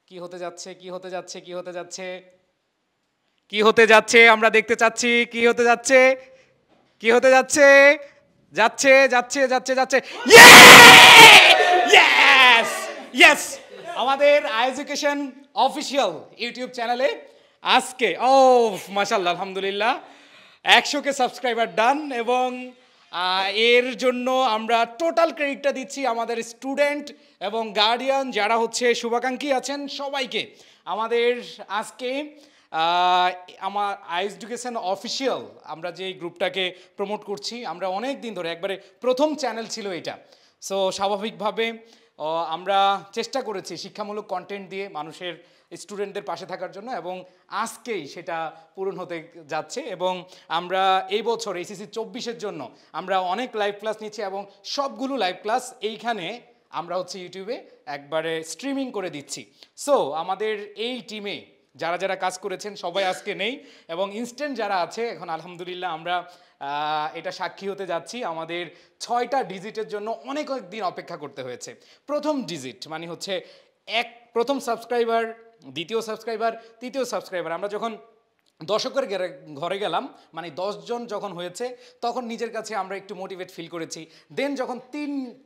কি হতে যাচ্ছে কি হতে যাচ্ছে কি হতে যাচ্ছে কি হতে যাচ্ছে আমরা দেখতে চাচ্ছি কি হতে যাচ্ছে কি হতে যাচ্ছে যাচ্ছে যাচ্ছে যাচ্ছে যাচ্ছে ইয়েস ইয়েস আমাদের এডুকেশন অফিসিয়াল ইউটিউব চ্যানেলে আজকে ও মাশাআল্লাহ আলহামদুলিল্লাহ 100কে সাবস্ক্রাইবার ডান এবং এর জন্য আমরা টোটাল ক্রেডিটটা দিচ্ছি আমাদের স্টুডেন্ট এবং গার্ডিয়ান যারা হচ্ছে শুভাকাঙ্ক্ষী আছেন সবাইকে আমাদের আজকে আমার এডুকেশন অফিসিয়াল আমরা যে গ্রুপটাকে প্রমোট করছি আমরা অনেক দিন ধরে একবারে প্রথম চ্যানেল ছিল এটা সো স্বাভাবিকভাবে আমরা চেষ্টা করেছি শিক্ষামূলক কন্টেন্ট দিয়ে মানুষের স্টুডেন্টদের পাশে থাকার জন্য এবং আজকেই সেটা পূরণ হতে যাচ্ছে এবং আমরা এই বছর এইচএসসি 24-এর জন্য আমরা অনেক লাইভ ক্লাস নিচ্ছি এবং সবগুলো লাইভ ক্লাস এইখানে আমরা হচ্ছে ইউটিউবে একবারে স্ট্রিমিং করে দিচ্ছি সো আমাদের এই টিমে যারা যারা কাজ করেছেন সবাই আজকে নেই এবং ইনস্ট্যান্ট যারা আছে এখন আলহামদুলিল্লাহ আমরা এটা সাক্ষী হতে যাচ্ছি আমাদের 6টা ডিজিটের জন্য অনেক দিন অপেক্ষা করতে হয়েছে প্রথম ডিজিট মানে হচ্ছে প্রথম সাবস্ক্রাইবার দ্বিতীয় সাবস্ক্রাইবার তৃতীয় সাবস্ক্রাইবার আমরা যখন দর্শকের ঘরে গেলাম মানে 10 জন যখন হয়েছে তখন নিজের কাছে আমরা একটু মোটিভেট ফিল করেছি দেন যখন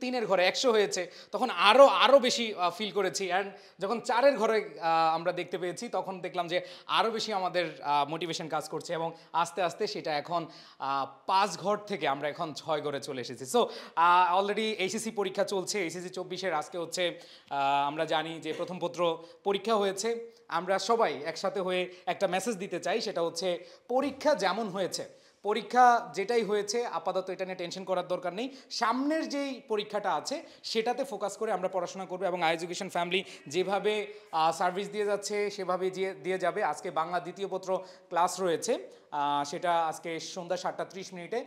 তিনের ঘরে 100 হয়েছে তখন আরও বেশি ফিল করেছি অ্যান্ড যখন 4-এর ঘরে আমরা দেখতে পেয়েছি তখন দেখলাম যে আরও বেশি আমাদের মোটিভেশন কাজ করছে এবং আস্তে আস্তে সেটা এখন 5 ঘর থেকে আমরা এখন 6 ঘরে চলে এসেছি সো অলরেডি এইচএসসি পরীক্ষা চলছে এইচএসসি 24-এর আজকে হচ্ছে আমরা জানি যে প্রথম পত্র পরীক্ষা হয়েছে আমরা সবাই একসাথে হয়ে একটা মেসেজ দিতে চাই সেটা হচ্ছে পরীক্ষা যেমন হয়েছে পরীক্ষা যেটাই হয়েছে আপাতত এটা নিয়ে টেনশন করার দরকার নেই সামনের যেই পরীক্ষাটা আছে সেটাতে ফোকাস করে আমরা পড়াশোনা করব এবং এডুকেশন ফ্যামিলি যেভাবে সার্ভিস দিয়ে যাচ্ছে সেভাবে দিয়ে যাবে আজকে বাংলা দ্বিতীয় পত্র ক্লাস রয়েছে সেটা আজকে সন্ধ্যা 7:30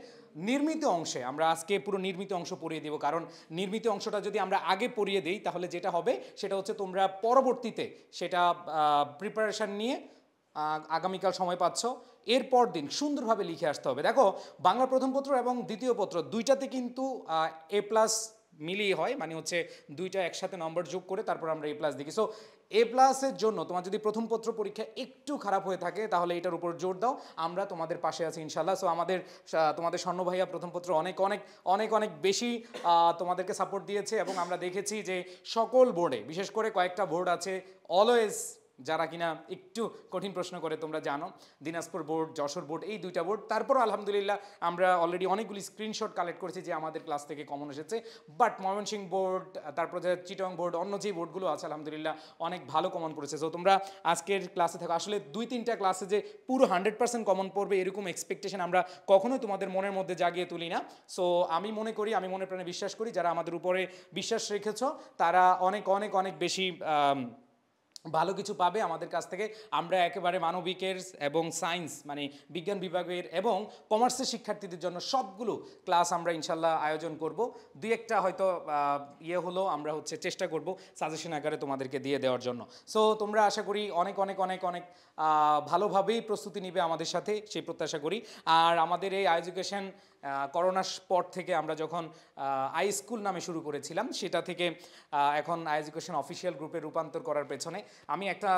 নির্মিত অংশে আমরা আজকে পুরো নির্মিত অংশ পড়িয়ে দেব কারণ নির্মিত অংশটা যদি আমরা আগে পড়িয়ে দিই তাহলে যেটা হবে সেটা হচ্ছে তোমরা পরবর্তীতে সেটা প্রিপারেশান নিয়ে আগামীকাল সময় পাচ্ছ এরপর দিন সুন্দরভাবে লিখে আসতে হবে দেখো বাংলা প্রথম পত্র এবং দ্বিতীয় পত্র দুইটাতে কিন্তু A+ মিলিয়ে হয় মানে হচ্ছে দুইটা একসাথে নম্বর যোগ করে তারপর আমরা A+ দেখি সো A+-এর জন্য তোমার যদি প্রথম পত্র পরীক্ষা একটু খারাপ হয়ে থাকে তাহলে এটার উপর জোর দাও আমরা তোমাদের পাশে আছি ইনশাল্লাহ সো তোমাদের স্বর্ণ ভাইয়া প্রথম পত্র অনেক অনেক অনেক অনেক বেশি তোমাদেরকে সাপোর্ট দিয়েছে এবং আমরা দেখেছি যে সকল বোর্ডে বিশেষ করে কয়েকটা বোর্ড আছে অলওয়েজ যারা কিনা একটু কঠিন প্রশ্ন করে তোমরা জানো দিনাজপুর বোর্ড যশোর বোর্ড এই দুইটা বোর্ড তারপরও আলহামদুলিল্লাহ আমরা অলরেডি অনেকগুলি স্ক্রিনশট কালেক্ট করেছি যে আমাদের ক্লাস থেকে কমন এসেছে বাট ময়মনসিংহ বোর্ড তারপর যে চিটং বোর্ড অন্য যে বোর্ডগুলো আছে আলহামদুলিল্লাহ অনেক ভালো কমন পড়েছে সো তোমরা আজকের ক্লাসে থাকো আসলে 2-3টা ক্লাসে যে পুরো 100% কমন পড়বে এরকম এক্সপেকটেশন আমরা কখনোই তোমাদের মনের মধ্যে জাগিয়ে তুলি না সো আমি মনে প্রাণে বিশ্বাস করি যারা আমাদের উপরে বিশ্বাস রেখেছ তারা অনেক অনেক অনেক বেশি ভালো কিছু পাবে আমাদের কাছ থেকে আমরা একেবারে মানবিকের এবং সায়েন্স মানে বিজ্ঞান বিভাগের এবং কমার্সের শিক্ষার্থীদের জন্য সবগুলো ক্লাস আমরা ইনশাল্লাহ আয়োজন করব দুই একটা হয়তো হলো আমরা হচ্ছে চেষ্টা করব সাজেশন আকারে তোমাদেরকে দিয়ে দেওয়ার জন্য সো তোমরা আশা করি অনেক অনেক অনেক অনেক ভালোভাবেই প্রস্তুতি নিবে আমাদের সাথে সেই প্রত্যাশা করি আর আমাদের এই এডুকেশন করোনার পর থেকে আমরা যখন স্কুল নামে শুরু করেছিলাম সেটা থেকে এখন এডুকেশন অফিসিয়াল গ্রুপে রূপান্তর করার পেছনে আমি একটা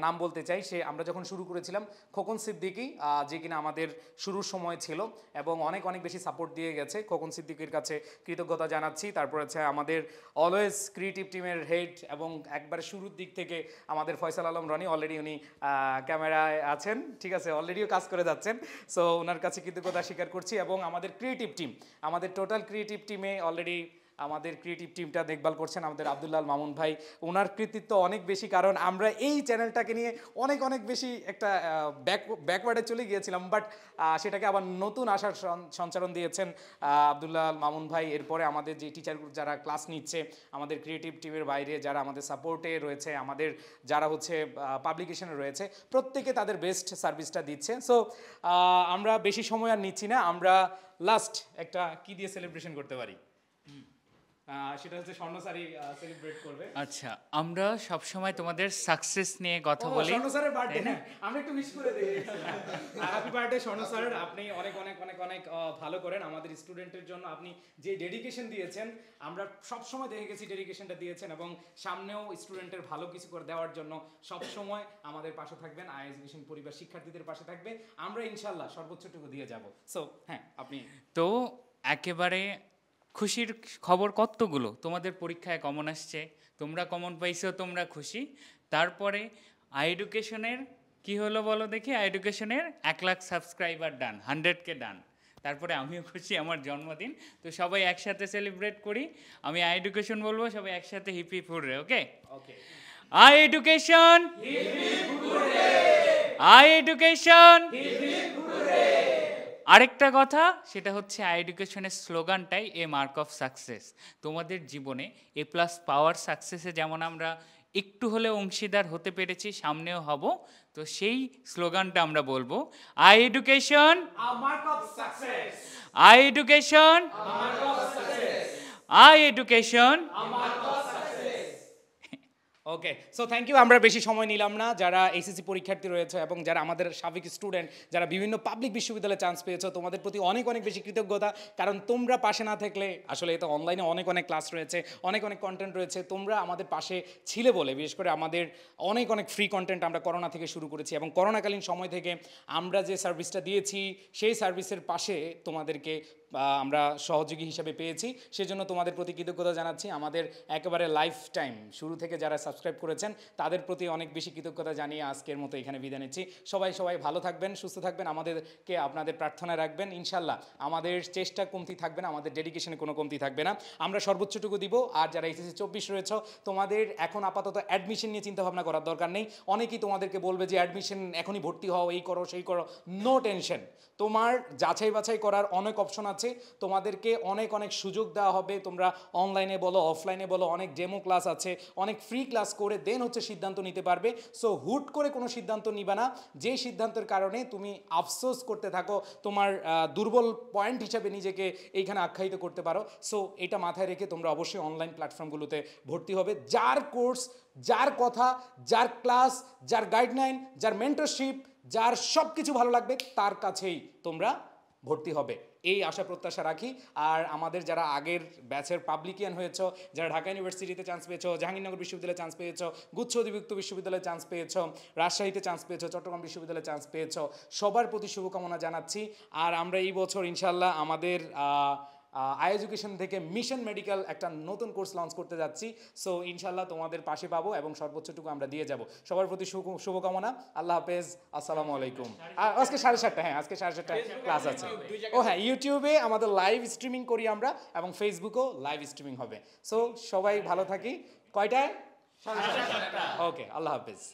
নাম বলতে চাই আমরা যখন শুরু করেছিলাম খোকন সিদ্দিকী যে কিনা আমাদের শুরুর সময় ছিল এবং অনেক অনেক বেশি সাপোর্ট দিয়ে গেছে খোকন সিদ্দিকীর কাছে কৃতজ্ঞতা জানাচ্ছি তারপর হচ্ছে আমাদের অলওয়েজ ক্রিয়েটিভ টিমের হেড এবং একবার শুরুর দিক থেকে আমাদের ফয়সাল আলম রনি অলরেডি উনি ক্যামেরায় আছেন ঠিক আছে অলরেডিও কাজ করে যাচ্ছেন সো ওনার কাছে কৃতজ্ঞতা স্বীকার করছি এবং আমাদের ক্রিয়েটিভ টিম আমাদের টোটাল ক্রিয়েটিভ টিমে অলরেডি আমাদের ক্রিয়েটিভ টিমটা দেখভাল করছেন আমাদের আব্দুল্লাহ মামুন ভাই ওনার কৃতিত্ব অনেক বেশি কারণ আমরা এই চ্যানেলটাকে নিয়ে অনেক অনেক বেশি একটা ব্যাকওয়ার্ডে চলে গিয়েছিলাম বাট সেটাকে আবার নতুন আশার সঞ্চারণ দিয়েছেন আব্দুল্লাহ মামুন ভাই এরপরে আমাদের যে টিচার যারা ক্লাস নিচ্ছে আমাদের ক্রিয়েটিভ টিমের বাইরে যারা আমাদের সাপোর্টে রয়েছে আমাদের যারা হচ্ছে পাবলিকেশনে রয়েছে প্রত্যেকে তাদের বেস্ট সার্ভিসটা দিচ্ছে সো আমরা বেশি সময় আর নিচ্ছি না আমরা লাস্ট একটা কি দিয়ে সেলিব্রেশন করতে পারি সেটা হচ্ছে স্বর্ণসারি সেলিব্রেট করবে। আচ্ছা, আমরা সব সময় তোমাদের সাকসেস নিয়ে কথা ও, বলি। স্বর্ণ স্যারের বার্থডে, হ্যাঁ আমরা একটু উইশ করে দিই। হ্যাপি বার্থডে স্বর্ণ স্যার, আপনি অনেক অনেক অনেক অনেক ভালো করেন আমাদের স্টুডেন্টের জন্য। আপনি যে ডেডিকেশন দিয়েছেন, আমরা সব সময় দেখে গেছি ডেডিকেশনটা দিয়েছেন, এবং সামনেও স্টুডেন্টের ভালো কিছু করে দেওয়ার জন্য সব সময় আমাদের পাশে থাকবেন। আই এডুকেশন পরিবার শিক্ষার্থীদের পাশে থাকবে, আমরা ইনশাল্লাহ সর্বোচ্চটুকু দিয়ে যাব। সো হ্যাঁ, আপনি তো একেবারে খুশির খবর কতগুলো, তোমাদের পরীক্ষায় কমন আসছে, তোমরা কমন পাইছো, তোমরা খুশি। তারপরে আই এডুকেশনের কি হলো বলো দেখি? আই এডুকেশনের 1 লাখ সাবস্ক্রাইবার ডান, 100K ডান। তারপরে আমিও খুশি, আমার জন্মদিন, তো সবাই একসাথে সেলিব্রেট করি। আমি আই এডুকেশন বলবো, সবাই একসাথে hip hip hooray. Okay, okay. I education, I education. আরেকটা কথা, সেটা হচ্ছে আই এডুকেশনের স্লোগানটাই এ মার্ক অফ সাকসেস। তোমাদের জীবনে এ প্লাস পাওয়ার সাকসেসে যেমন আমরা একটু হলেও অংশীদার হতে পেরেছি, সামনেও হব, তো সেই স্লোগানটা আমরা বলবো, I education, mark of success, I education, mark of success, I education. Mark of success. Okay, so thank you. আমরা বেশি সময় নিলাম না। যারা এসএসসি পরীক্ষার্থী রয়েছে এবং যারা আমাদের সাবেক স্টুডেন্ট, যারা বিভিন্ন পাবলিক বিশ্ববিদ্যালয়ে চান্স পেয়েছো, তোমাদের প্রতি অনেক অনেক বেশি কৃতজ্ঞতা। কারণ তোমরা পাশে না থাকলে, আসলে এটা অনলাইনে অনেক অনেক ক্লাস রয়েছে, অনেক অনেক কন্টেন্ট রয়েছে, তোমরা আমাদের পাশে ছিলে বলে, বিশেষ করে আমাদের অনেক অনেক ফ্রি কন্টেন্ট আমরা করোনা থেকে শুরু করেছি, এবং করোনাকালীন সময় থেকে আমরা যে সার্ভিসটা দিয়েছি, সেই সার্ভিসের পাশে তোমাদেরকে আমরা সহযোগী হিসেবে পেয়েছি। সেজন্য তোমাদের প্রতি কৃতজ্ঞতা জানাচ্ছি। আমাদের একেবারে লাইফ টাইম শুরু থেকে যারা সাবস্ক্রাইব করেছেন, তাদের প্রতি অনেক বেশি কৃতজ্ঞতা জানিয়ে আজকের মতো এখানে বিদায় নিচ্ছি। সবাই ভালো থাকবেন, সুস্থ থাকবেন, আমাদেরকে আপনাদের প্রার্থনায় রাখবেন। ইনশাল্লাহ আমাদের চেষ্টা কমতি থাকবে না, আমাদের ডেডিকেশনে কোনো কমতি থাকবে না, আমরা সর্বোচ্চটুকু দিব। আর যারা এসএসসি 24 রয়েছে, তোমাদের এখন আপাতত অ্যাডমিশন নিয়ে চিন্তাভাবনা করার দরকার নেই। অনেকেই তোমাদেরকে বলবে যে অ্যাডমিশন এখনই ভর্তি হও, এই করো সেই করো। নো টেনশন, তোমার যাচাই বাছাই করার অনেক অপশন আছে, তোমাদেরকে অনেক অনেক সুযোগ দেওয়া হবে। তোমরা অনলাইনে বলো, অফলাইনে বলো, অনেক ডেমো ক্লাস আছে, অনেক ফ্রি ক্লাস করে দেন হচ্ছে সিদ্ধান্ত নিতে পারবে। সো হুট করে কোনো সিদ্ধান্ত নিবা না, যে সিদ্ধান্তের কারণে তুমি আফসোস করতে থাকো, তোমার দুর্বল পয়েন্ট হিসাবে নিজেকে এইখানে আখ্যায়িত করতে পারো। সো এটা মাথায় রেখে তোমরা অবশ্যই অনলাইন প্ল্যাটফর্মগুলোতে ভর্তি হবে। যার কোর্স, যার কথা, যার ক্লাস, যার গাইডলাইন, যার মেন্টরশিপ, যার সব কিছু ভালো লাগবে, তার কাছেই তোমরা ভর্তি হবে, এই আশা প্রত্যাশা রাখি। আর আমাদের যারা আগের ব্যাচের পাবলিকিয়ান হয়েছ, যারা ঢাকা ইউনিভার্সিটিতে চান্স পেয়েছো, জাহাঙ্গীরনগর বিশ্ববিদ্যালয়ে চান্স পেয়েছো, গুচ্ছ অধিভুক্ত বিশ্ববিদ্যালয়ে চান্স পেয়েছো, রাজশাহীতে চান্স পেয়েছো, চট্টগ্রাম বিশ্ববিদ্যালয়ে চান্স পেয়েছো, সবার প্রতি শুভকামনা জানাচ্ছি। আর আমরা এই বছর ইনশাল্লাহ আমাদের আই এডুকেশন থেকে মিশন মেডিকেল একটা নতুন কোর্স লঞ্চ করতে যাচ্ছি। সো ইনশাল্লাহ তোমাদের পাশে পাবো এবং সর্বোচ্চটুকু আমরা দিয়ে যাব। সবার প্রতি শুভকামনা। আল্লাহ হাফেজ, আসসালামু আলাইকুম। আর আজকে 7:30, হ্যাঁ আজকে 7:30 ক্লাস আছে। ও হ্যাঁ, ইউটিউবে আমাদের লাইভ স্ট্রিমিং করি আমরা, এবং ফেসবুকেও লাইভ স্ট্রিমিং হবে। সো সবাই ভালো থাকি। কয়টায়? ওকে, আল্লাহ হাফেজ।